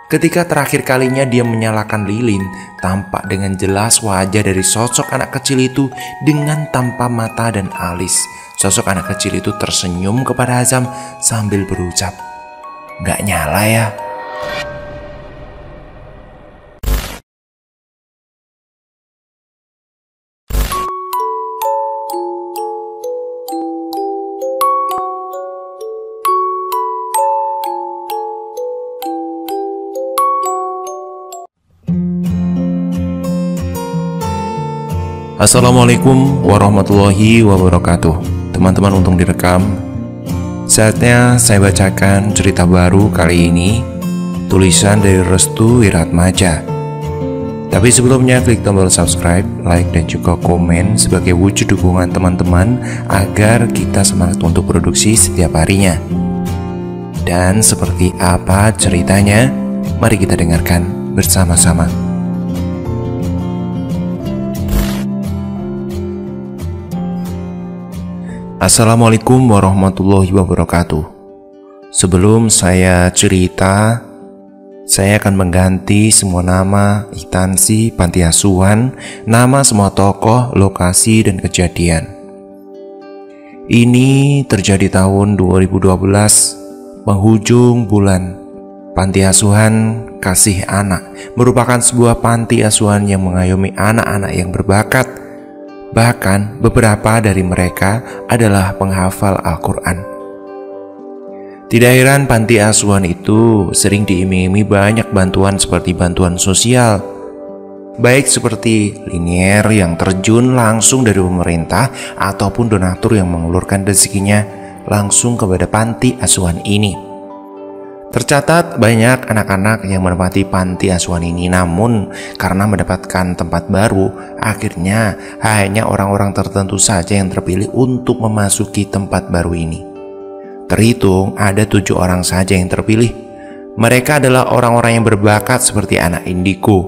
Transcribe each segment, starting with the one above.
Ketika terakhir kalinya dia menyalakan lilin, tampak dengan jelas wajah dari sosok anak kecil itu dengan tanpa mata dan alis. Sosok anak kecil itu tersenyum kepada Azam sambil berucap, "Nggak nyala ya?" Assalamualaikum warahmatullahi wabarakatuh. Teman-teman untung direkam. Saatnya saya bacakan cerita baru kali ini, tulisan dari Restu Wiratmaja. Tapi sebelumnya klik tombol subscribe, like, dan juga komen sebagai wujud dukungan teman-teman agar kita semangat untuk produksi setiap harinya. Dan seperti apa ceritanya? Mari kita dengarkan bersama-sama. Assalamualaikum warahmatullahi wabarakatuh. Sebelum saya cerita, saya akan mengganti semua nama, instansi, panti asuhan, nama semua tokoh, lokasi, dan kejadian. Ini terjadi tahun 2012, penghujung bulan. Panti asuhan Kasih Anak merupakan sebuah panti asuhan yang mengayomi anak-anak yang berbakat. Bahkan beberapa dari mereka adalah penghafal Al-Quran. Tidak heran panti asuhan itu sering diiming-imingi banyak bantuan seperti bantuan sosial, baik seperti linier yang terjun langsung dari pemerintah ataupun donatur yang mengulurkan rezekinya langsung kepada panti asuhan ini. Tercatat banyak anak-anak yang menempati panti asuhan ini, namun karena mendapatkan tempat baru, akhirnya hanya orang-orang tertentu saja yang terpilih untuk memasuki tempat baru ini. Terhitung ada 7 orang saja yang terpilih. Mereka adalah orang-orang yang berbakat seperti anak indigo,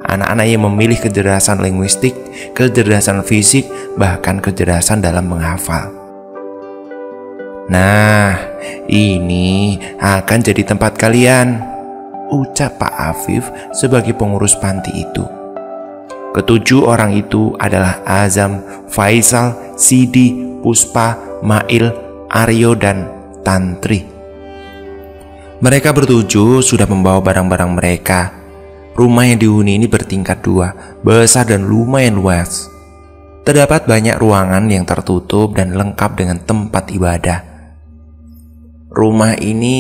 anak-anak yang memilih kecerdasan linguistik, kecerdasan fisik, bahkan kecerdasan dalam menghafal. "Nah, ini akan jadi tempat kalian," ucap Pak Afif sebagai pengurus panti itu. Ketujuh orang itu adalah Azam, Faisal, Sidi, Puspa, Mail, Aryo, dan Tantri. Mereka bertujuh sudah membawa barang-barang mereka. Rumah yang dihuni ini bertingkat 2, besar dan lumayan luas. Terdapat banyak ruangan yang tertutup dan lengkap dengan tempat ibadah. "Rumah ini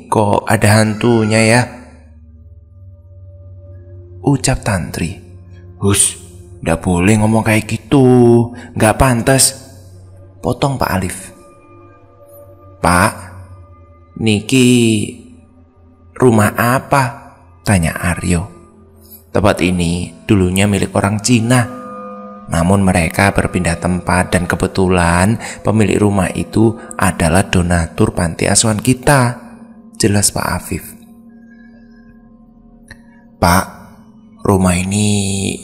kok ada hantunya ya?" ucap Tantri. "Hus, nggak boleh ngomong kayak gitu, nggak pantas," potong Pak Alif. "Pak, niki rumah apa?" tanya Aryo. "Tempat ini dulunya milik orang Cina. Namun mereka berpindah tempat dan kebetulan pemilik rumah itu adalah donatur panti asuhan kita," jelas Pak Afif. "Pak, rumah ini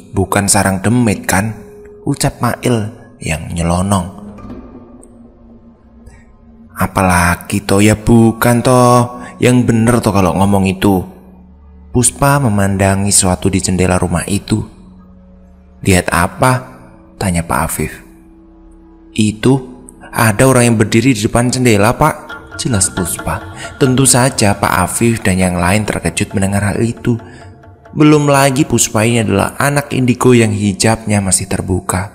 bukan sarang demit kan?" ucap Mail yang nyelonong. "Apalagi toh ya bukan toh, yang bener toh kalau ngomong itu." Puspa memandangi sesuatu di jendela rumah itu. "Lihat apa?" tanya Pak Afif. "Itu ada orang yang berdiri di depan jendela, Pak," jelas Puspa. Tentu saja Pak Afif dan yang lain terkejut mendengar hal itu. Belum lagi Puspa ini adalah anak indigo yang hijabnya masih terbuka.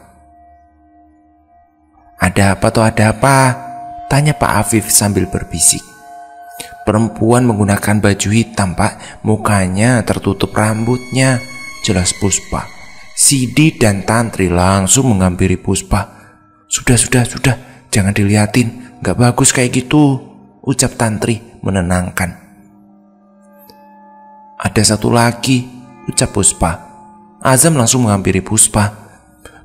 "Ada apa toh, ada apa?" tanya Pak Afif sambil berbisik. "Perempuan menggunakan baju hitam, Pak, mukanya tertutup rambutnya," jelas Puspa. Sidi dan Tantri langsung menghampiri Puspa. Sudah, jangan diliatin, gak bagus kayak gitu," ucap Tantri menenangkan. "Ada satu lagi," ucap Puspa. Azam langsung menghampiri Puspa.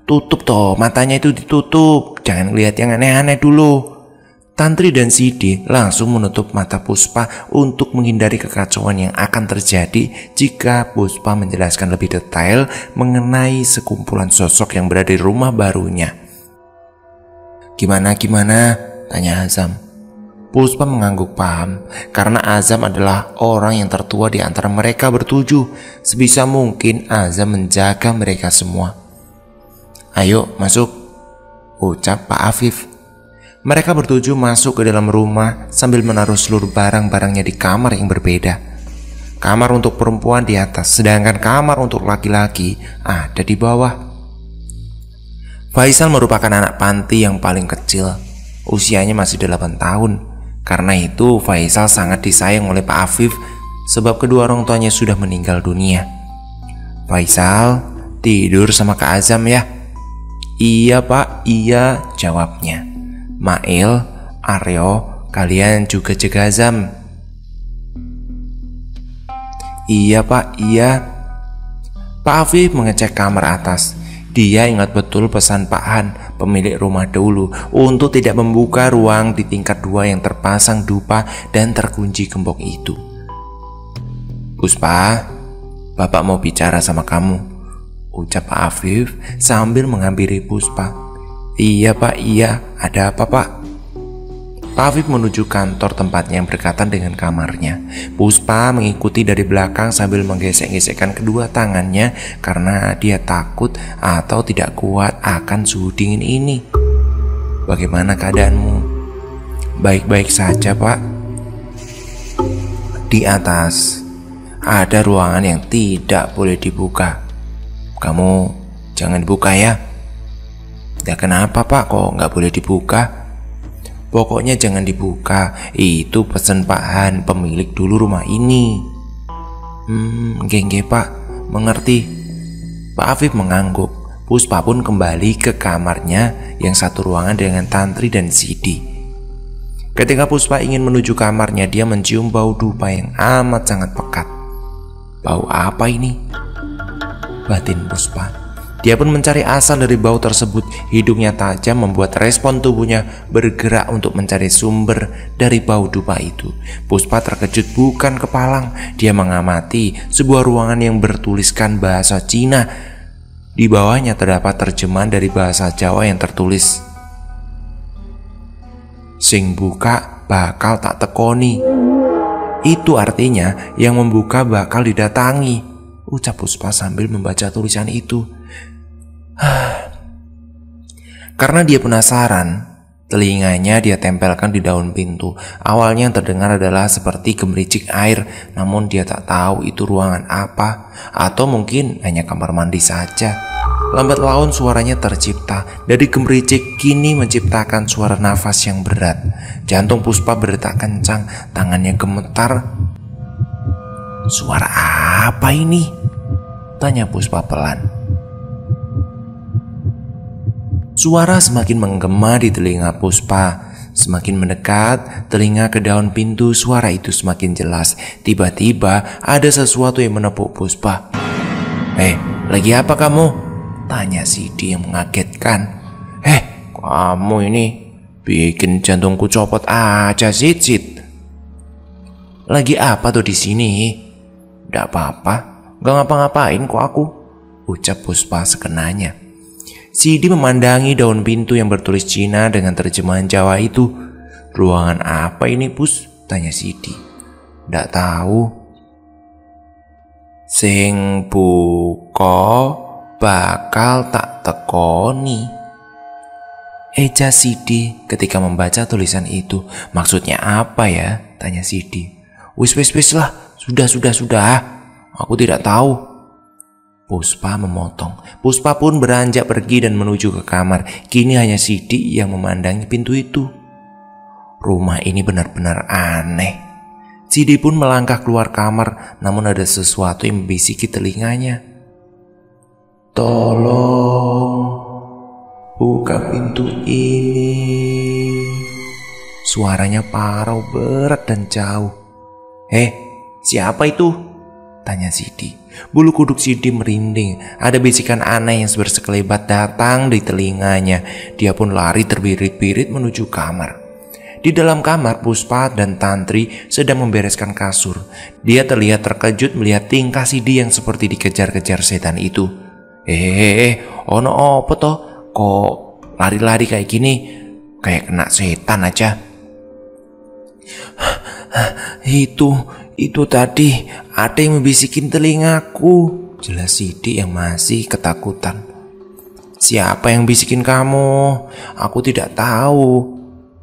"Tutup toh, matanya itu ditutup, jangan lihat yang aneh-aneh dulu." Tantri dan Sidi langsung menutup mata Puspa untuk menghindari kekacauan yang akan terjadi jika Puspa menjelaskan lebih detail mengenai sekumpulan sosok yang berada di rumah barunya. Gimana?" tanya Azam. Puspa mengangguk paham karena Azam adalah orang yang tertua di antara mereka bertujuh. Sebisa mungkin Azam menjaga mereka semua. "Ayo masuk," ucap Pak Afif. Mereka bertujuh masuk ke dalam rumah sambil menaruh seluruh barang-barangnya di kamar yang berbeda. Kamar untuk perempuan di atas, sedangkan kamar untuk laki-laki ada di bawah. Faisal merupakan anak panti yang paling kecil. Usianya masih 8 tahun. Karena itu Faisal sangat disayang oleh Pak Afif sebab kedua orang tuanya sudah meninggal dunia. "Faisal, tidur sama Kak Azam ya?" "Iya Pak, iya," jawabnya. "Mail, Aryo, kalian juga jaga Azam." "Iya Pak, iya." Pak Afif mengecek kamar atas. Dia ingat betul pesan Pak Han, pemilik rumah dahulu, untuk tidak membuka ruang di tingkat 2 yang terpasang dupa dan terkunci gembok itu. "Puspa, Bapak mau bicara sama kamu," ucap Pak Afif sambil menghampiri Puspa. "Iya Pak, iya. Ada apa Pak?" Pak Afif menuju kantor tempatnya yang berdekatan dengan kamarnya. Puspa mengikuti dari belakang sambil menggesek-gesekkan kedua tangannya karena dia takut atau tidak kuat akan suhu dingin ini. "Bagaimana keadaanmu?" "Baik-baik saja Pak." "Di atas ada ruangan yang tidak boleh dibuka. Kamu jangan buka ya." "Ya kenapa Pak, kok nggak boleh dibuka?" "Pokoknya jangan dibuka. Itu pesan Pak Han, pemilik dulu rumah ini." Gengge Pak, mengerti." Pak Afif mengangguk. Puspa pun kembali ke kamarnya yang satu ruangan dengan Tantri dan Sidi. Ketika Puspa ingin menuju kamarnya, dia mencium bau dupa yang amat sangat pekat. "Bau apa ini?" batin Puspa. Dia pun mencari asal dari bau tersebut. Hidungnya tajam membuat respon tubuhnya bergerak untuk mencari sumber dari bau dupa itu. Puspa terkejut bukan kepalang. Dia mengamati sebuah ruangan yang bertuliskan bahasa Cina. Di bawahnya terdapat terjemahan dari bahasa Jawa yang tertulis, "Sing buka bakal tak tekoni." Itu artinya yang membuka bakal didatangi, ucap Puspa sambil membaca tulisan itu. Karena dia penasaran, telinganya dia tempelkan di daun pintu. Awalnya yang terdengar adalah seperti gemericik air, namun dia tak tahu itu ruangan apa, atau mungkin hanya kamar mandi saja. Lambat laun suaranya tercipta. Dari gemericik kini menciptakan suara nafas yang berat. Jantung Puspa berdetak kencang, tangannya gemetar. "Suara apa ini?" tanya Puspa pelan. Suara semakin menggema di telinga Puspa. Semakin mendekat telinga ke daun pintu, suara itu semakin jelas. Tiba-tiba ada sesuatu yang menepuk Puspa. Lagi apa kamu?" tanya Sidi yang mengagetkan. Kamu ini bikin jantungku copot aja, Sid. "Lagi apa tuh di sini?" "Nggak apa-apa, nggak ngapa-ngapain kok aku," ucap Puspa sekenanya. Sidi memandangi daun pintu yang bertulis Cina dengan terjemahan Jawa itu. "Ruangan apa ini, Pus?" tanya Sidi. "Nggak tahu." "Sing buka bakal tak tekoni," eja Sidi ketika membaca tulisan itu. "Maksudnya apa ya?" tanya Sidi. Wis lah, sudah. Aku tidak tahu." Puspa memotong. Puspa pun beranjak pergi dan menuju ke kamar. Kini hanya Sidi yang memandangi pintu itu. Rumah ini benar-benar aneh. Sidi pun melangkah keluar kamar, namun ada sesuatu yang membisiki telinganya. "Tolong buka pintu ini." Suaranya parau, berat dan jauh. Siapa itu?" tanya Sidi. Bulu kuduk Sidi merinding. Ada bisikan aneh yang bersekelebat datang di telinganya. Dia pun lari terbirit-birit menuju kamar. Di dalam kamar, Puspa dan Tantri sedang membereskan kasur. Dia terlihat terkejut melihat tingkah Sidi yang seperti dikejar-kejar setan itu. Ono apa toh? Kok lari-lari kayak gini? Kayak kena setan aja." Itu tadi ada yang membisikin telingaku, jelas Sidi yang masih ketakutan. Siapa yang bisikin kamu? Aku tidak tahu.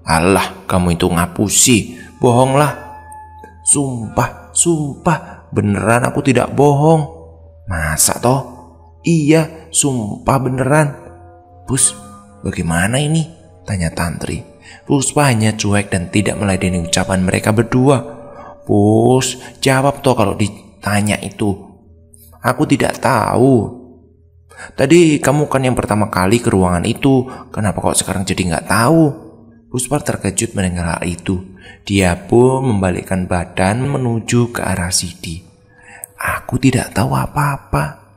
Alah, kamu itu ngapusi, bohonglah. Sumpah, beneran aku tidak bohong. Masa toh? Iya, sumpah beneran. Pus, bagaimana ini? Tanya Tantri. Puspa hanya cuek dan tidak meladeni ucapan mereka berdua. Pus, jawab toh kalau ditanya itu. Aku tidak tahu. Tadi kamu kan yang pertama kali ke ruangan itu. Kenapa kok sekarang jadi nggak tahu? Puspa terkejut mendengar hal itu. Dia pun membalikkan badan menuju ke arah Sidi. Aku tidak tahu apa-apa.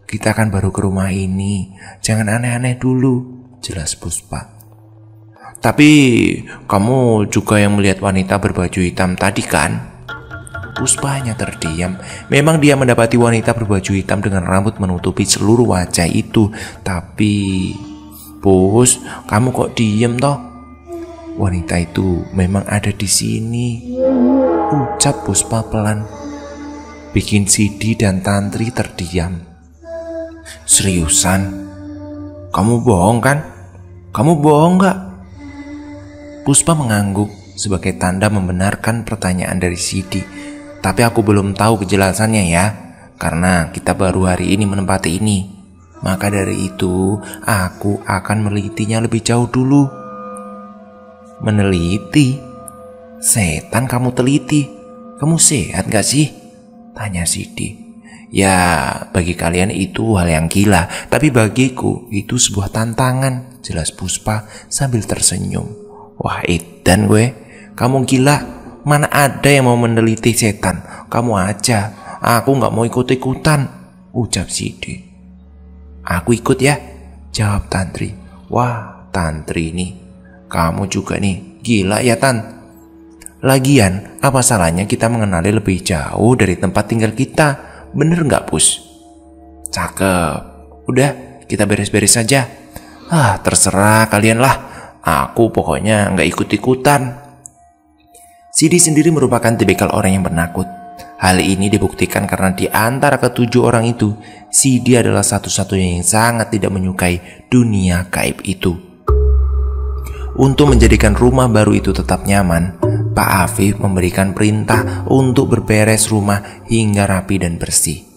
Kita kan baru ke rumah ini. Jangan aneh-aneh dulu, jelas Puspa. Tapi kamu juga yang melihat wanita berbaju hitam tadi kan? Puspa hanya terdiam. Memang dia mendapati wanita berbaju hitam dengan rambut menutupi seluruh wajah itu. Tapi, Pus, kamu kok diem toh? Wanita itu memang ada di sini, ucap Puspa pelan. Bikin Sidi dan Tantri terdiam. Seriusan? Kamu bohong kan? Kamu bohong gak? Puspa mengangguk sebagai tanda membenarkan pertanyaan dari Sidi. Tapi aku belum tahu kejelasannya ya, karena kita baru hari ini menempati ini. Maka dari itu, aku akan menelitinya lebih jauh dulu. Meneliti? Setan kamu teliti? Kamu sehat gak sih? Tanya Sidi. Ya, bagi kalian itu hal yang gila, tapi bagiku itu sebuah tantangan, jelas Puspa sambil tersenyum. Wah, edan gue, kamu gila. Mana ada yang mau meneliti setan? Kamu aja. Aku gak mau ikut-ikutan, ucap Sidi. Aku ikut ya, jawab Tantri. Wah, Tantri nih, kamu juga nih, gila ya Tan. Lagian, apa salahnya kita mengenali lebih jauh dari tempat tinggal kita? Bener gak, Pus? Cakep. Udah, kita beres-beres saja. Terserah kalian lah. Aku pokoknya gak ikut-ikutan. Sidi sendiri merupakan tipikal orang yang penakut. Hal ini dibuktikan karena di antara ketujuh orang itu, Sidi adalah satu-satunya yang sangat tidak menyukai dunia gaib itu. Untuk menjadikan rumah baru itu tetap nyaman, Pak Afif memberikan perintah untuk berberes rumah hingga rapi dan bersih.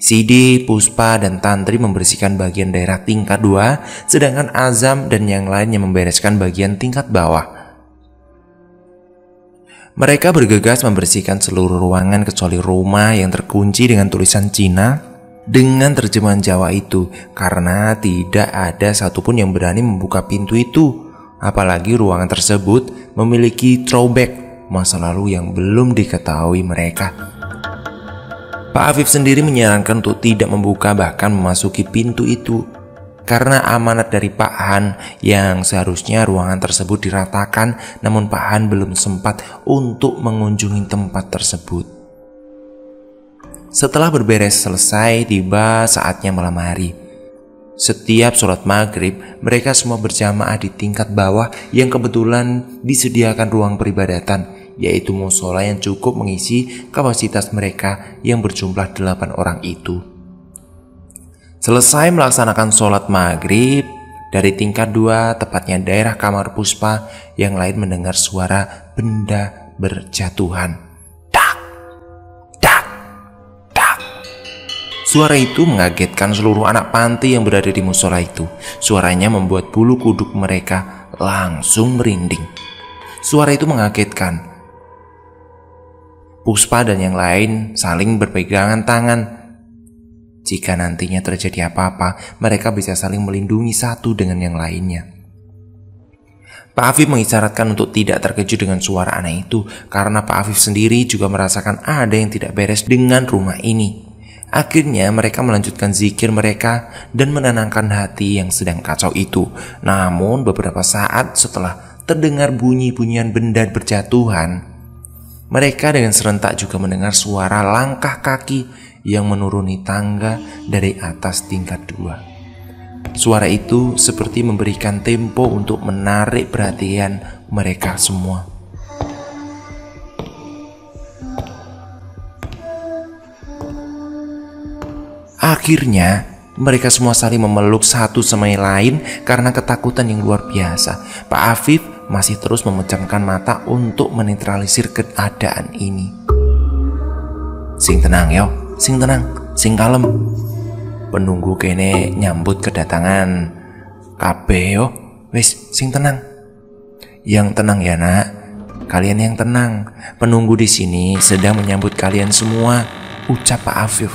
Sidi, Puspa, dan Tantri membersihkan bagian daerah tingkat 2, sedangkan Azam dan yang lainnya membereskan bagian tingkat bawah. Mereka bergegas membersihkan seluruh ruangan kecuali rumah yang terkunci dengan tulisan Cina dengan terjemahan Jawa itu, karena tidak ada satupun yang berani membuka pintu itu. Apalagi ruangan tersebut memiliki throwback masa lalu yang belum diketahui mereka. Pak Afif sendiri menyarankan untuk tidak membuka bahkan memasuki pintu itu, karena amanat dari Pak Han yang seharusnya ruangan tersebut diratakan, namun Pak Han belum sempat untuk mengunjungi tempat tersebut. Setelah berberes selesai, tiba saatnya malam hari. Setiap sholat maghrib, mereka semua berjamaah di tingkat bawah yang kebetulan disediakan ruang peribadatan, yaitu musola yang cukup mengisi kapasitas mereka yang berjumlah 8 orang itu. Selesai melaksanakan sholat maghrib, dari tingkat 2, tepatnya daerah kamar Puspa, yang lain mendengar suara benda berjatuhan. Dak, dak, dak. Suara itu mengagetkan seluruh anak panti yang berada di musola itu. Suaranya membuat bulu kuduk mereka langsung merinding. Suara itu mengagetkan. Puspa dan yang lain saling berpegangan tangan. Jika nantinya terjadi apa-apa, mereka bisa saling melindungi satu dengan yang lainnya. Pak Afif mengisyaratkan untuk tidak terkejut dengan suara aneh itu, karena Pak Afif sendiri juga merasakan ada yang tidak beres dengan rumah ini. Akhirnya mereka melanjutkan zikir mereka dan menenangkan hati yang sedang kacau itu. Namun beberapa saat setelah terdengar bunyi-bunyian benda berjatuhan, mereka dengan serentak juga mendengar suara langkah kaki yang menuruni tangga dari atas tingkat 2. Suara itu seperti memberikan tempo untuk menarik perhatian mereka semua. Akhirnya mereka semua saling memeluk satu sama yang lain karena ketakutan yang luar biasa. Pak Afif masih terus memejamkan mata untuk menetralisir keadaan ini. Sing tenang yo, sing tenang, sing kalem. Penunggu kene nyambut kedatangan kabeh yo. Wis sing tenang. Yang tenang ya nak. Kalian yang tenang. Penunggu di sini sedang menyambut kalian semua, ucap Pak Afif.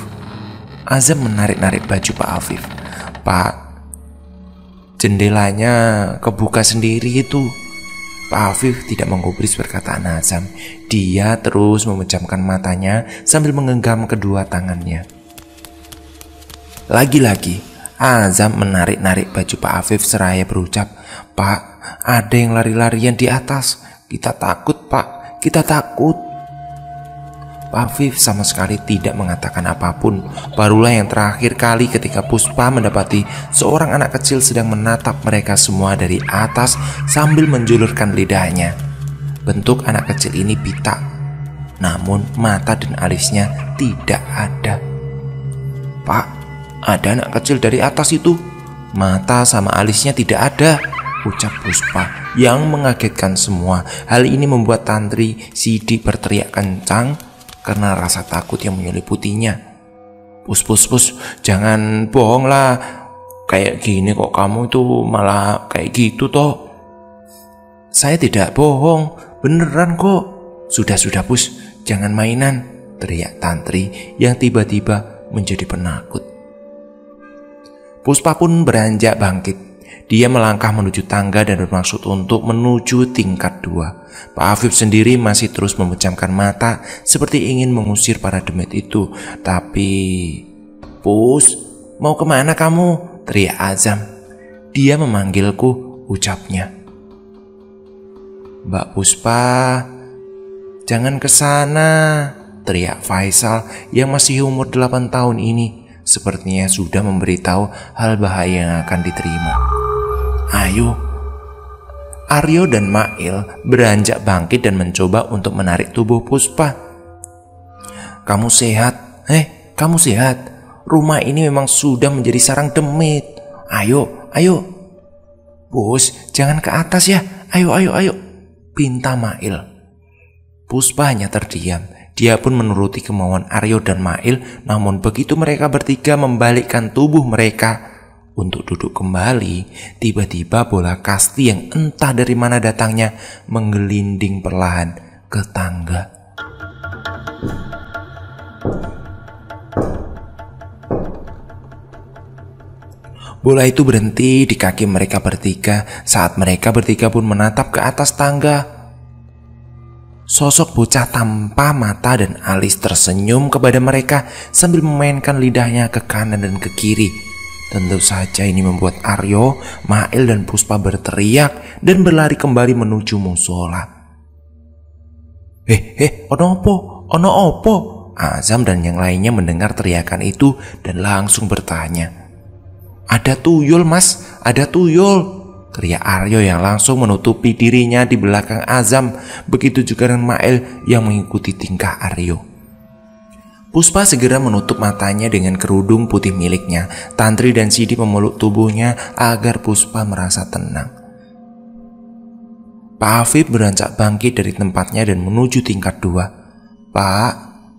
Azam menarik-narik baju Pak Afif. Pak, jendelanya kebuka sendiri itu. Pak Afif tidak menggubris perkataan Azam. Dia terus memejamkan matanya sambil menggenggam kedua tangannya. Lagi-lagi Azam menarik-narik baju Pak Afif seraya berucap, Pak, ada yang lari-larian di atas. Kita takut Pak, kita takut. Pak Afif sama sekali tidak mengatakan apapun. Barulah yang terakhir kali ketika Puspa mendapati seorang anak kecil sedang menatap mereka semua dari atas sambil menjulurkan lidahnya. Bentuk anak kecil ini pitak, namun mata dan alisnya tidak ada. Pak, ada anak kecil dari atas itu. Mata sama alisnya tidak ada, ucap Puspa yang mengagetkan semua. Hal ini membuat Tantri Sidi berteriak kencang karena rasa takut yang menyeliputinya. Pus, jangan bohong lah. Kayak gini kok kamu itu malah kayak gitu toh. Saya tidak bohong, beneran kok. Sudah Pus, jangan mainan, teriak Tantri yang tiba-tiba menjadi penakut. Puspa pun beranjak bangkit. Dia melangkah menuju tangga dan bermaksud untuk menuju tingkat 2. Pak Afif sendiri masih terus memejamkan mata seperti ingin mengusir para demit itu. Tapi, Pus, mau kemana kamu? Teriak Azam. Dia memanggilku, ucapnya. Mbak Puspa, jangan ke sana, teriak Faisal yang masih umur 8 tahun ini. Sepertinya sudah memberitahu hal bahaya yang akan diterima. Ayo. Aryo dan Mail beranjak bangkit dan mencoba untuk menarik tubuh Puspa. Kamu sehat? Kamu sehat? Rumah ini memang sudah menjadi sarang demit. Ayo. Bos, jangan ke atas ya. Ayo. Pinta Mail. Puspa hanya terdiam. Dia pun menuruti kemauan Aryo dan Mail. Namun begitu mereka bertiga membalikkan tubuh mereka untuk duduk kembali, tiba-tiba bola kasti yang entah dari mana datangnya menggelinding perlahan ke tangga. Bola itu berhenti di kaki mereka bertiga saat mereka bertiga pun menatap ke atas tangga. Sosok bocah tanpa mata dan alis tersenyum kepada mereka sambil memainkan lidahnya ke kanan dan ke kiri. Tentu saja ini membuat Aryo, Mail dan Puspa berteriak dan berlari kembali menuju musola. Ono opo? Azam dan yang lainnya mendengar teriakan itu dan langsung bertanya. Ada tuyul mas, ada tuyul, teriak Aryo yang langsung menutupi dirinya di belakang Azam. Begitu juga dengan Mail yang mengikuti tingkah Aryo. Puspa segera menutup matanya dengan kerudung putih miliknya. Tantri dan Sidi memeluk tubuhnya agar Puspa merasa tenang. Pak Afif beranjak bangkit dari tempatnya dan menuju tingkat 2. Pak,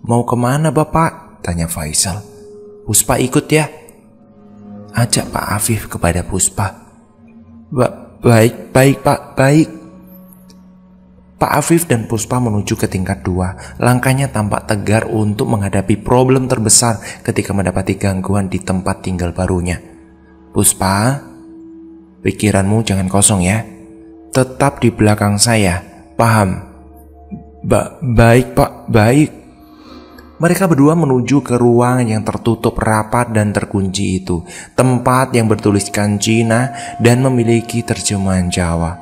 mau kemana bapak? Tanya Faisal. Puspa ikut ya, ajak Pak Afif kepada Puspa. Baik pak, baik. Pak Afif dan Puspa menuju ke tingkat 2. Langkahnya tampak tegar untuk menghadapi problem terbesar ketika mendapati gangguan di tempat tinggal barunya. Puspa, pikiranmu jangan kosong ya. Tetap di belakang saya, paham? Baik pak, baik. Mereka berdua menuju ke ruangan yang tertutup rapat dan terkunci itu. Tempat yang bertuliskan Cina dan memiliki terjemahan Jawa.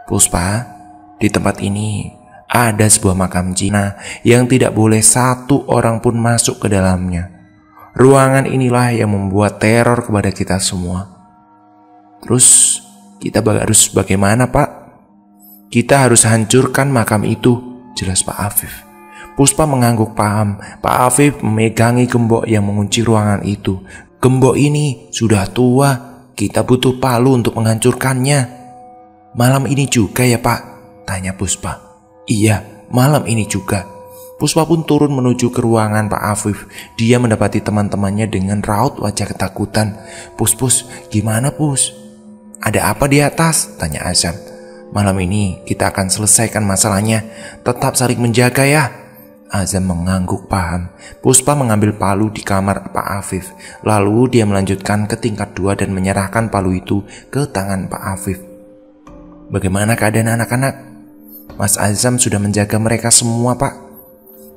Puspa, di tempat ini ada sebuah makam Cina yang tidak boleh satu orang pun masuk ke dalamnya. Ruangan inilah yang membuat teror kepada kita semua. Terus kita harus bagaimana pak? Kita harus hancurkan makam itu, jelas Pak Afif. Puspa mengangguk paham. Pak Afif memegangi gembok yang mengunci ruangan itu. Gembok ini sudah tua, kita butuh palu untuk menghancurkannya. Malam ini juga ya Pak? Tanya Puspa. Iya, malam ini juga. Puspa pun turun menuju ke ruangan Pak Afif. Dia mendapati teman-temannya dengan raut wajah ketakutan. Pus, gimana Pus? Ada apa di atas? Tanya Azam. Malam ini kita akan selesaikan masalahnya. Tetap saling menjaga ya. Azam mengangguk paham. Puspa mengambil palu di kamar Pak Afif. Lalu dia melanjutkan ke tingkat 2 dan menyerahkan palu itu ke tangan Pak Afif. Bagaimana keadaan anak-anak? Mas Azam sudah menjaga mereka semua Pak.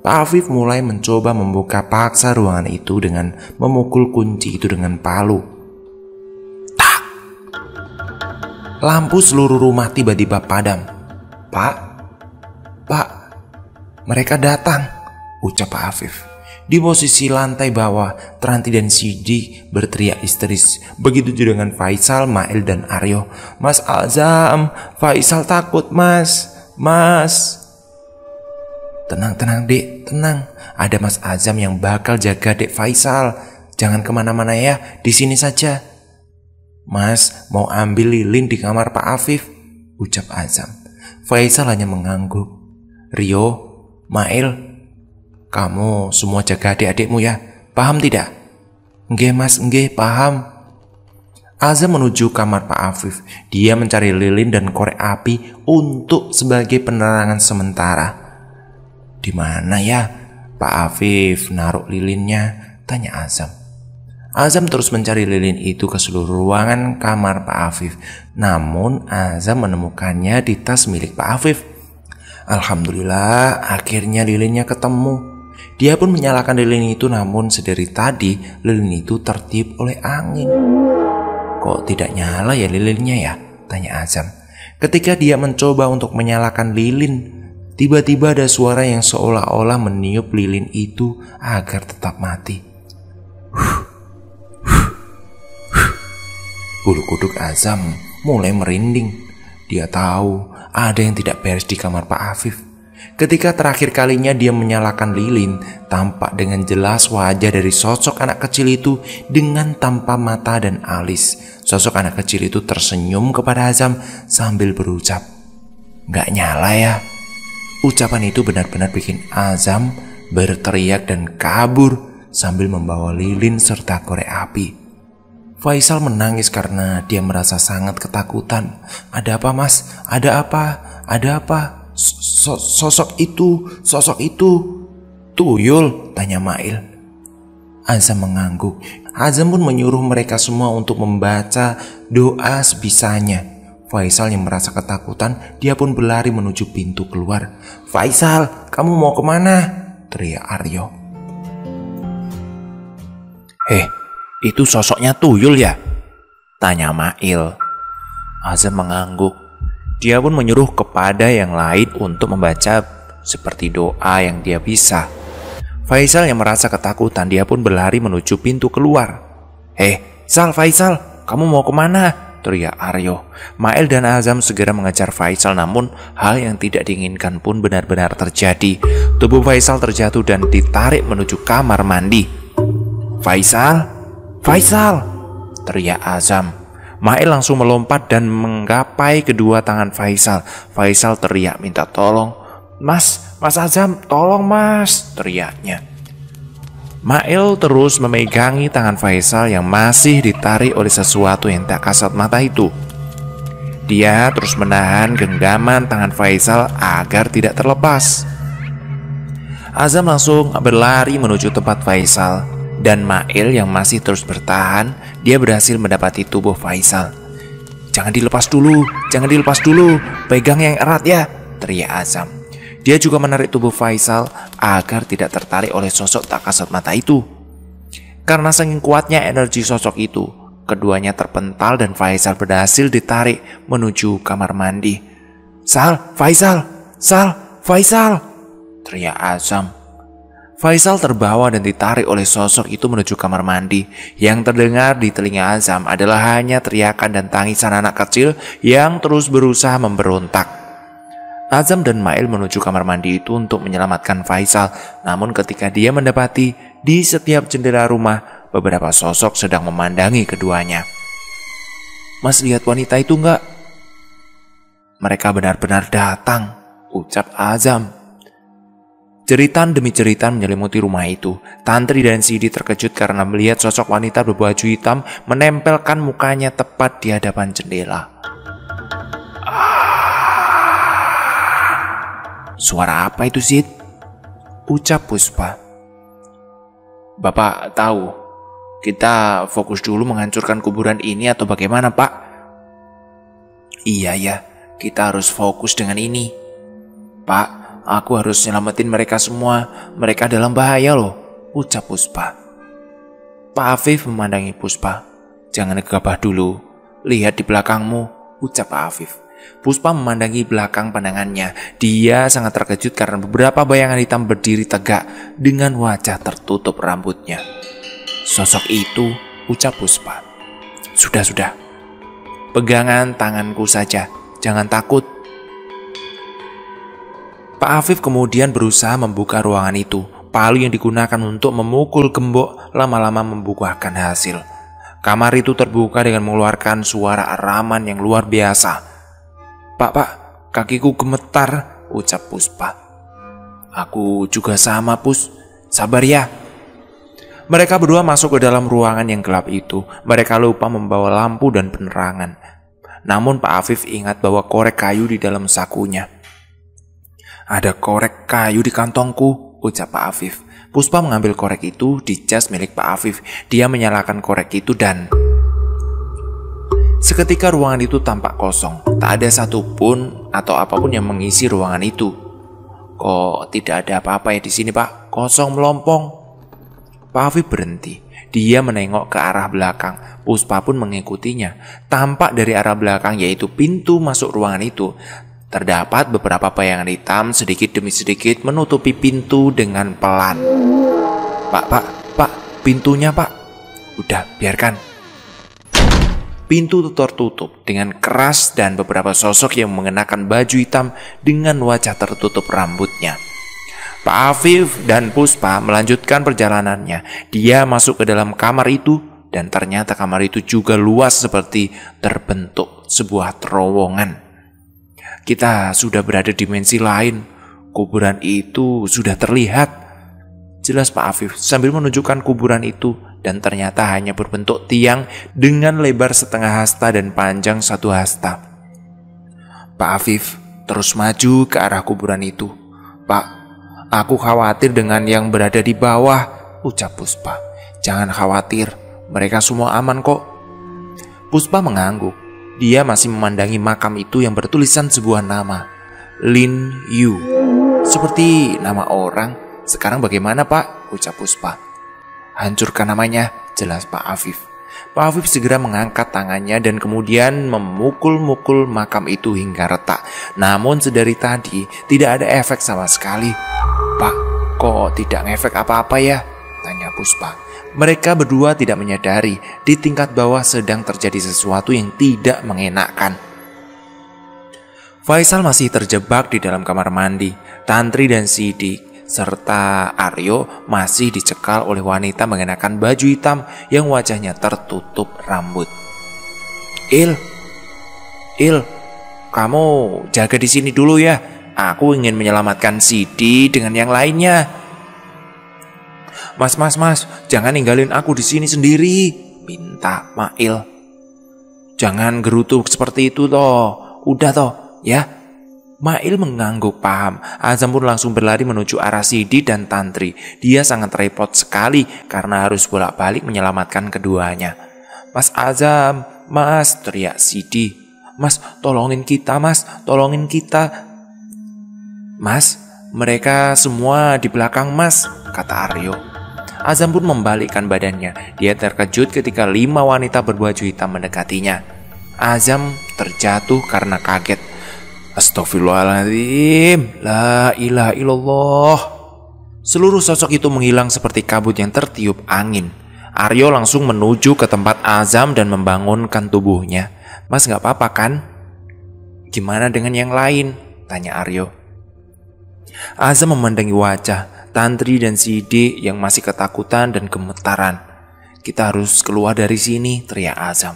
Pak Afif mulai mencoba membuka paksa ruangan itu dengan memukul kunci itu dengan palu. Tak! Lampu seluruh rumah tiba-tiba padam. Pak, mereka datang, ucap Pak Afif. Di posisi lantai bawah, Tranti dan Sidi berteriak histeris. Begitu juga dengan Faisal, Mail, dan Aryo. Mas Azam, Faisal takut mas. Tenang dek, tenang. Ada Mas Azam yang bakal jaga dek Faisal. Jangan kemana-mana ya, di sini saja. Mas mau ambil lilin di kamar Pak Afif, ucap Azam. Faisal hanya mengangguk. Rio, Mail, kamu semua jaga adik-adikmu ya, paham tidak? Nggih mas, nggih paham. Azam menuju kamar Pak Afif. Dia mencari lilin dan korek api untuk sebagai penerangan sementara. Di mana ya Pak Afif naruh lilinnya? Tanya Azam. Azam terus mencari lilin itu ke seluruh ruangan kamar Pak Afif. Namun Azam menemukannya di tas milik Pak Afif. Alhamdulillah, akhirnya lilinnya ketemu. Dia pun menyalakan lilin itu, namun sedari tadi lilin itu tertiup oleh angin. Kok tidak nyala ya lilinnya ya? Tanya Azam. Ketika dia mencoba untuk menyalakan lilin, tiba-tiba ada suara yang seolah-olah meniup lilin itu agar tetap mati. Bulu kuduk Azam mulai merinding. Dia tahu ada yang tidak beres di kamar Pak Afif. Ketika terakhir kalinya dia menyalakan lilin, tampak dengan jelas wajah dari sosok anak kecil itu dengan tanpa mata dan alis. Sosok anak kecil itu tersenyum kepada Azam sambil berucap, "Nggak nyala ya?" Ucapan itu benar-benar bikin Azam berteriak dan kabur sambil membawa lilin serta korek api. Faisal menangis karena dia merasa sangat ketakutan. Ada apa mas? Ada apa? Ada apa? Sosok itu. Tuyul, tanya Mail. Azam mengangguk. Azam pun menyuruh mereka semua untuk membaca doa sebisanya. Faisal yang merasa ketakutan, dia pun berlari menuju pintu keluar. Faisal, kamu mau kemana? Teriak Aryo. Itu sosoknya tuyul ya? Tanya Mail. Azam mengangguk. Dia pun menyuruh kepada yang lain untuk membaca seperti doa yang dia bisa. Faisal yang merasa ketakutan, dia pun berlari menuju pintu keluar. Faisal, kamu mau kemana? Teriak Aryo. Mail dan Azam segera mengejar Faisal, namun hal yang tidak diinginkan pun benar-benar terjadi. Tubuh Faisal terjatuh dan ditarik menuju kamar mandi. Faisal, teriak Azam. Mail langsung melompat dan menggapai kedua tangan Faisal. Faisal teriak minta tolong. Mas Azam, tolong mas, teriaknya. Mail terus memegangi tangan Faisal yang masih ditarik oleh sesuatu yang tak kasat mata itu. Dia terus menahan genggaman tangan Faisal agar tidak terlepas. Azam langsung berlari menuju tempat Faisal. Dan Mail yang masih terus bertahan, dia berhasil mendapati tubuh Faisal. Jangan dilepas dulu, pegang yang erat ya, teriak Azam. Dia juga menarik tubuh Faisal agar tidak tertarik oleh sosok tak kasat mata itu. Karena saking kuatnya energi sosok itu, keduanya terpental dan Faisal berhasil ditarik menuju kamar mandi. Faisal, teriak Azam. Faisal terbawa dan ditarik oleh sosok itu menuju kamar mandi. Yang terdengar di telinga Azam adalah hanya teriakan dan tangisan anak kecil yang terus berusaha memberontak. Azam dan Mail menuju kamar mandi itu untuk menyelamatkan Faisal. Namun ketika dia mendapati di setiap jendela rumah, beberapa sosok sedang memandangi keduanya. "Mas, lihat wanita itu enggak?" "Mereka benar-benar datang," ucap Azam. Jeritan demi jeritan menyelimuti rumah itu. Tantri dan Sidi terkejut karena melihat sosok wanita berbaju hitam menempelkan mukanya tepat di hadapan jendela. "Suara apa itu, Sid?" ucap Puspa. "Bapak tahu, kita fokus dulu menghancurkan kuburan ini atau bagaimana, Pak?" "Iya ya, kita harus fokus dengan ini. Pak, aku harus nyelamatin mereka semua. Mereka dalam bahaya loh," ucap Puspa. Pak Afif memandangi Puspa. "Jangan gegabah dulu. Lihat di belakangmu," ucap Pak Afif. Puspa memandangi belakang pandangannya. Dia sangat terkejut karena beberapa bayangan hitam berdiri tegak dengan wajah tertutup rambutnya. "Sosok itu," ucap Puspa. Sudah. Pegangan tanganku saja. Jangan takut." Pak Afif kemudian berusaha membuka ruangan itu. Palu yang digunakan untuk memukul gembok lama-lama membuahkan hasil. Kamar itu terbuka dengan mengeluarkan suara araman yang luar biasa. Pak, kakiku gemetar," ucap Puspa. "Aku juga sama, Pus. Sabar ya." Mereka berdua masuk ke dalam ruangan yang gelap itu. Mereka lupa membawa lampu dan penerangan. Namun Pak Afif ingat bahwa korek kayu di dalam sakunya. "Ada korek kayu di kantongku," ucap Pak Afif. Puspa mengambil korek itu di jas milik Pak Afif. Dia menyalakan korek itu dan seketika ruangan itu tampak kosong. Tak ada satupun atau apapun yang mengisi ruangan itu. "Kok tidak ada apa-apa ya di sini, Pak? Kosong melompong." Pak Afif berhenti. Dia menengok ke arah belakang. Puspa pun mengikutinya. Tampak dari arah belakang, yaitu pintu masuk ruangan itu, terdapat beberapa bayangan hitam sedikit demi sedikit menutupi pintu dengan pelan. Pak, pintunya, Pak." "Udah, biarkan." Pintu tertutup dengan keras dan beberapa sosok yang mengenakan baju hitam dengan wajah tertutup rambutnya. Pak Afif dan Puspa melanjutkan perjalanannya. Dia masuk ke dalam kamar itu dan ternyata kamar itu juga luas seperti terbentuk sebuah terowongan. Kita sudah berada di dimensi lain. Kuburan itu sudah terlihat, jelas Pak Afif sambil menunjukkan kuburan itu. Dan ternyata hanya berbentuk tiang dengan lebar setengah hasta dan panjang 1 hasta. Pak Afif terus maju ke arah kuburan itu. "Pak, aku khawatir dengan yang berada di bawah," ucap Puspa. "Jangan khawatir, mereka semua aman kok." Puspa mengangguk. Dia masih memandangi makam itu yang bertulisan sebuah nama, Lin Yu. Seperti nama orang. "Sekarang bagaimana, Pak?" ucap Puspa. "Hancurkan namanya," jelas Pak Afif. Pak Afif segera mengangkat tangannya dan kemudian memukul-mukul makam itu hingga retak. Namun sedari tadi tidak ada efek sama sekali. "Pak, kok tidak ngefek apa-apa ya?" tanya Puspa. Mereka berdua tidak menyadari di tingkat bawah sedang terjadi sesuatu yang tidak mengenakkan. Faisal masih terjebak di dalam kamar mandi. Tantri dan Sidik serta Aryo masih dicekal oleh wanita mengenakan baju hitam yang wajahnya tertutup rambut. Il, kamu jaga di sini dulu ya. Aku ingin menyelamatkan Sidi dengan yang lainnya." Mas, jangan ninggalin aku di sini sendiri," minta Mail. "Jangan gerutu seperti itu toh. Udah toh, ya." Mail mengangguk paham. Azam pun langsung berlari menuju arah Sidi dan Tantri. Dia sangat repot sekali karena harus bolak-balik menyelamatkan keduanya. "Mas Azam, Mas," teriak Sidi. "Mas, tolongin kita, Mas, tolongin kita." "Mas, mereka semua di belakang Mas," kata Aryo. Azam pun membalikkan badannya. Dia terkejut ketika 5 wanita berbaju hitam mendekatinya. Azam terjatuh karena kaget. "Astagfirullahaladzim, la ilaha illallah." Seluruh sosok itu menghilang seperti kabut yang tertiup angin. Aryo langsung menuju ke tempat Azam dan membangunkan tubuhnya. "Mas, gak apa-apa kan?" "Gimana dengan yang lain?" Tanya Aryo. Azam memandangi wajah Tantri dan Sidi yang masih ketakutan dan gemetaran. Kita harus keluar dari sini, teriak Azam.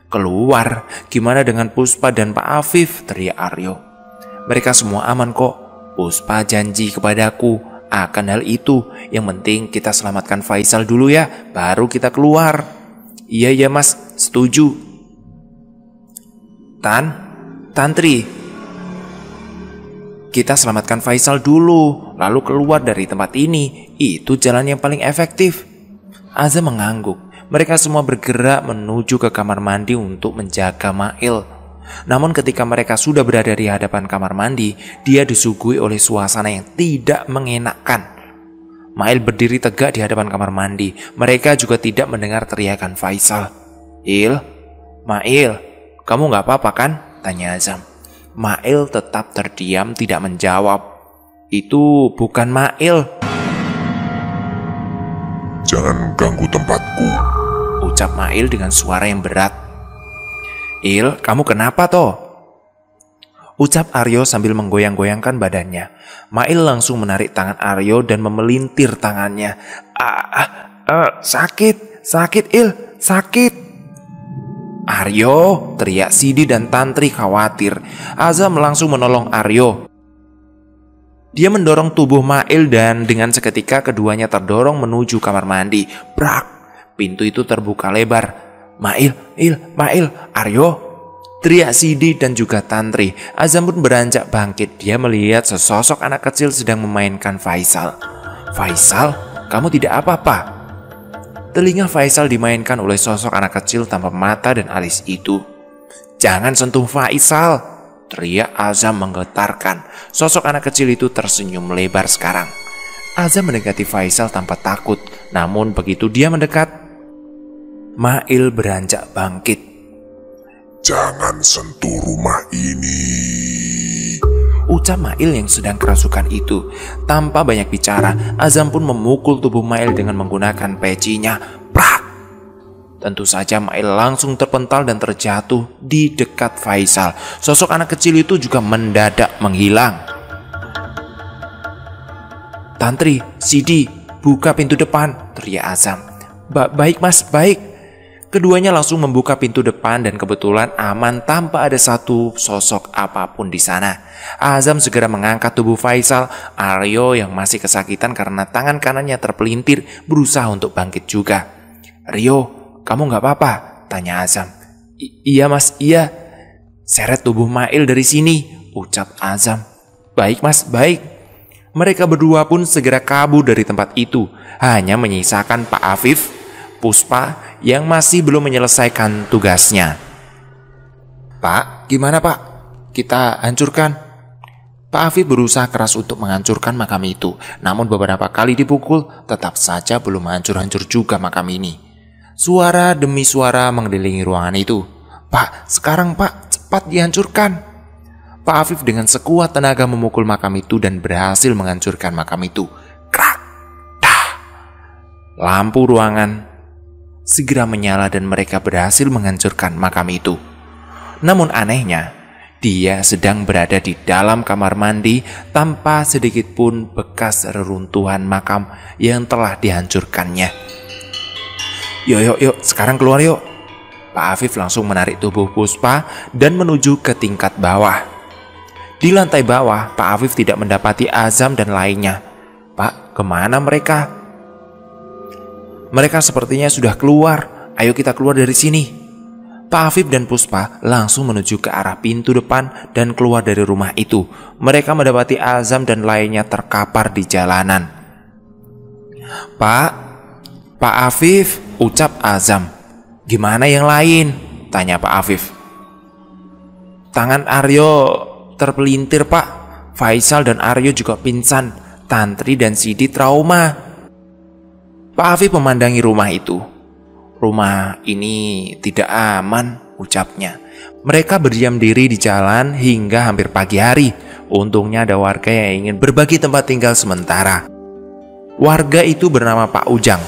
Keluar? Gimana dengan Puspa dan Pak Afif? Teriak Aryo. Mereka semua aman kok. Puspa janji kepadaku akan hal itu. Yang penting kita selamatkan Faisal dulu ya, baru kita keluar. Iya ya mas, setuju. Tantri, kita selamatkan Faisal dulu, lalu keluar dari tempat ini. Itu jalan yang paling efektif. Azam mengangguk. Mereka semua bergerak menuju ke kamar mandi untuk menjaga Mail. Namun ketika mereka sudah berada di hadapan kamar mandi, dia disuguhi oleh suasana yang tidak mengenakan. Mail berdiri tegak di hadapan kamar mandi. Mereka juga tidak mendengar teriakan Faisal. Mail, kamu gak apa-apa kan? Tanya Azam. Mail tetap terdiam, tidak menjawab. Itu bukan Mail. Jangan ganggu tempatku, ucap Mail dengan suara yang berat. Kamu kenapa toh? Ucap Aryo sambil menggoyang-goyangkan badannya. Mail langsung menarik tangan Aryo dan memelintir tangannya. Sakit, sakit. Aryo, teriak Sidi dan Tantri khawatir. Azam langsung menolong Aryo. Dia mendorong tubuh Mail dan dengan seketika keduanya terdorong menuju kamar mandi. Brak! Pintu itu terbuka lebar. Mail, Aryo, teriak Sidi dan juga Tantri. Azam pun beranjak bangkit. Dia melihat sesosok anak kecil sedang memainkan Faisal. Faisal, kamu tidak apa-apa? Telinga Faisal dimainkan oleh sosok anak kecil tanpa mata dan alis itu. Jangan sentuh Faisal, teriak Azam menggetarkan. Sosok anak kecil itu tersenyum lebar sekarang. Azam mendekati Faisal tanpa takut. Namun begitu dia mendekat, Mail beranjak bangkit. Jangan sentuh rumah ini, ucap Mail yang sedang kerasukan itu. Tanpa banyak bicara, Azam pun memukul tubuh Mail dengan menggunakan pecinya. Prak! Tentu saja Mail langsung terpental dan terjatuh di dekat Faisal. Sosok anak kecil itu juga mendadak menghilang. Tantri, Sidi, buka pintu depan, teriak Azam. Baik mas, baik. Keduanya langsung membuka pintu depan dan kebetulan aman tanpa ada satu sosok apapun di sana. Azam segera mengangkat tubuh Faisal. Aryo yang masih kesakitan karena tangan kanannya terpelintir berusaha untuk bangkit juga. Rio, kamu gak apa-apa? Tanya Azam. Iya mas, iya. Seret tubuh Mail dari sini, ucap Azam. Baik mas, baik. Mereka berdua pun segera kabur dari tempat itu. Hanya menyisakan Pak Afif, Puspa yang masih belum menyelesaikan tugasnya. Pak, gimana pak? Kita hancurkan. Pak Afif berusaha keras untuk menghancurkan makam itu. Namun beberapa kali dipukul, tetap saja belum hancur-hancur juga makam ini. Suara demi suara mengelilingi ruangan itu. Pak, sekarang pak, cepat dihancurkan. Pak Afif dengan sekuat tenaga memukul makam itu dan berhasil menghancurkan makam itu. Krak! Dah! Lampu ruangan segera menyala dan mereka berhasil menghancurkan makam itu. Namun anehnya, dia sedang berada di dalam kamar mandi tanpa sedikit pun bekas reruntuhan makam yang telah dihancurkannya. Yuk, sekarang keluar yuk. Pak Afif langsung menarik tubuh Puspa dan menuju ke tingkat bawah. Di lantai bawah, Pak Afif tidak mendapati Azam dan lainnya. Pak, kemana mereka? Mereka sepertinya sudah keluar. Ayo kita keluar dari sini. Pak Afif dan Puspa langsung menuju ke arah pintu depan dan keluar dari rumah itu. Mereka mendapati Azam dan lainnya terkapar di jalanan. Pak Afif, ucap Azam. Gimana yang lain? Tanya Pak Afif. Tangan Aryo terpelintir pak. Faisal dan Aryo juga pingsan. Tantri dan Sidi trauma. Pak Afif memandangi rumah itu. Rumah ini tidak aman, ucapnya. Mereka berdiam diri di jalan hingga hampir pagi hari. Untungnya ada warga yang ingin berbagi tempat tinggal sementara. Warga itu bernama Pak Ujang.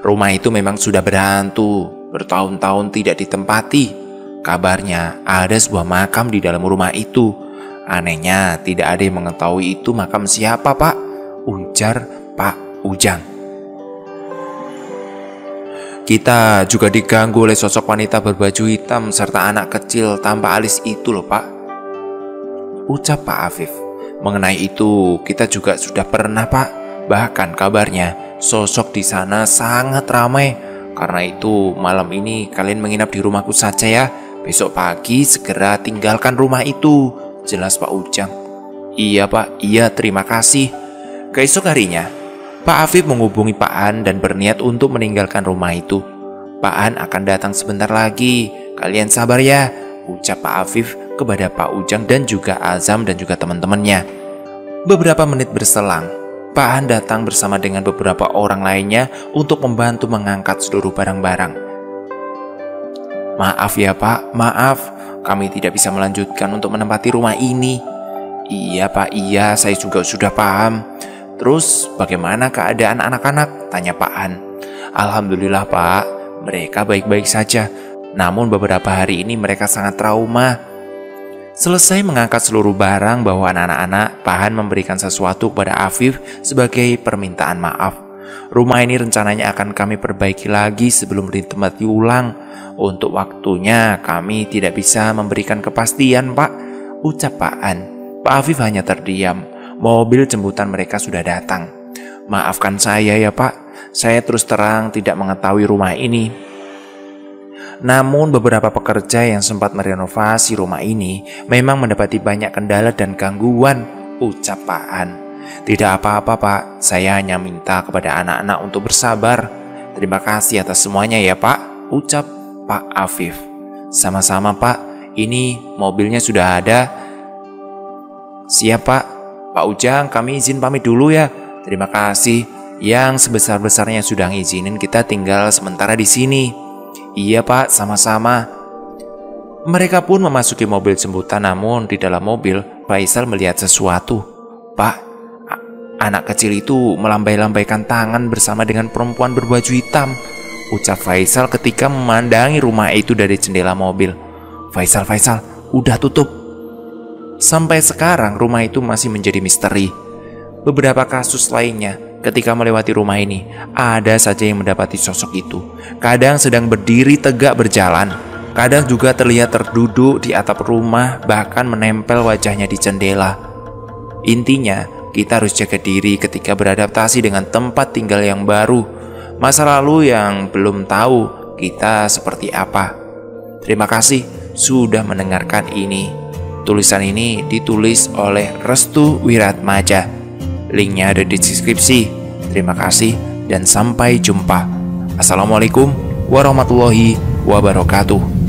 Rumah itu memang sudah berhantu, bertahun-tahun tidak ditempati. Kabarnya ada sebuah makam di dalam rumah itu. Anehnya tidak ada yang mengetahui itu makam siapa, Pak, ujar Pak Ujang. Kita juga diganggu oleh sosok wanita berbaju hitam serta anak kecil tanpa alis itu loh, Pak, ucap Pak Afif. Mengenai itu kita juga sudah pernah, Pak. Bahkan kabarnya sosok di sana sangat ramai. Karena itu malam ini kalian menginap di rumahku saja ya. Besok pagi segera tinggalkan rumah itu, jelas Pak Ujang. Iya, Pak, iya, terima kasih. Keesok harinya Pak Afif menghubungi Pak An dan berniat untuk meninggalkan rumah itu. Pak An akan datang sebentar lagi. Kalian sabar ya, ucap Pak Afif kepada Pak Ujang dan juga Azam dan juga teman-temannya. Beberapa menit berselang, Pak Han datang bersama dengan beberapa orang lainnya untuk membantu mengangkat seluruh barang-barang. Maaf ya Pak, maaf, kami tidak bisa melanjutkan untuk menempati rumah ini. Iya Pak, iya, saya juga sudah paham. Terus bagaimana keadaan anak-anak? Tanya Pak Han. Alhamdulillah Pak, mereka baik-baik saja. Namun beberapa hari ini mereka sangat trauma. Selesai mengangkat seluruh barang bawaan anak-anak, Pak Han memberikan sesuatu kepada Afif sebagai permintaan maaf. Rumah ini rencananya akan kami perbaiki lagi sebelum ditempati ulang. Untuk waktunya kami tidak bisa memberikan kepastian, Pak, ucap Pak Han. Pak Afif hanya terdiam. Mobil jemputan mereka sudah datang. Maafkan saya ya Pak, saya terus terang tidak mengetahui rumah ini. Namun beberapa pekerja yang sempat merenovasi rumah ini memang mendapati banyak kendala dan gangguan, ucap Pak Han. Tidak apa-apa Pak, saya hanya minta kepada anak-anak untuk bersabar. Terima kasih atas semuanya ya Pak, ucap Pak Afif. Sama-sama Pak, ini mobilnya sudah ada. Siap Pak. Pak Ujang, kami izin pamit dulu ya. Terima kasih. Yang sebesar-besarnya sudah ngizinin kita tinggal sementara di sini. Iya Pak, sama-sama. Mereka pun memasuki mobil jemputan, namun di dalam mobil Faisal melihat sesuatu. Pak, anak kecil itu melambai-lambaikan tangan bersama dengan perempuan berbaju hitam, ucap Faisal ketika memandangi rumah itu dari jendela mobil. Faisal, udah tutup. Sampai sekarang rumah itu masih menjadi misteri. Beberapa kasus lainnya, ketika melewati rumah ini, ada saja yang mendapati sosok itu. Kadang sedang berdiri tegak berjalan, kadang juga terlihat terduduk di atap rumah, bahkan menempel wajahnya di jendela. Intinya, kita harus jaga diri ketika beradaptasi dengan tempat tinggal yang baru. Masa lalu yang belum tahu kita seperti apa. Terima kasih sudah mendengarkan ini. Tulisan ini ditulis oleh Restu Wiratmaja. Linknya ada di deskripsi. Terima kasih dan sampai jumpa. Assalamualaikum warahmatullahi wabarakatuh.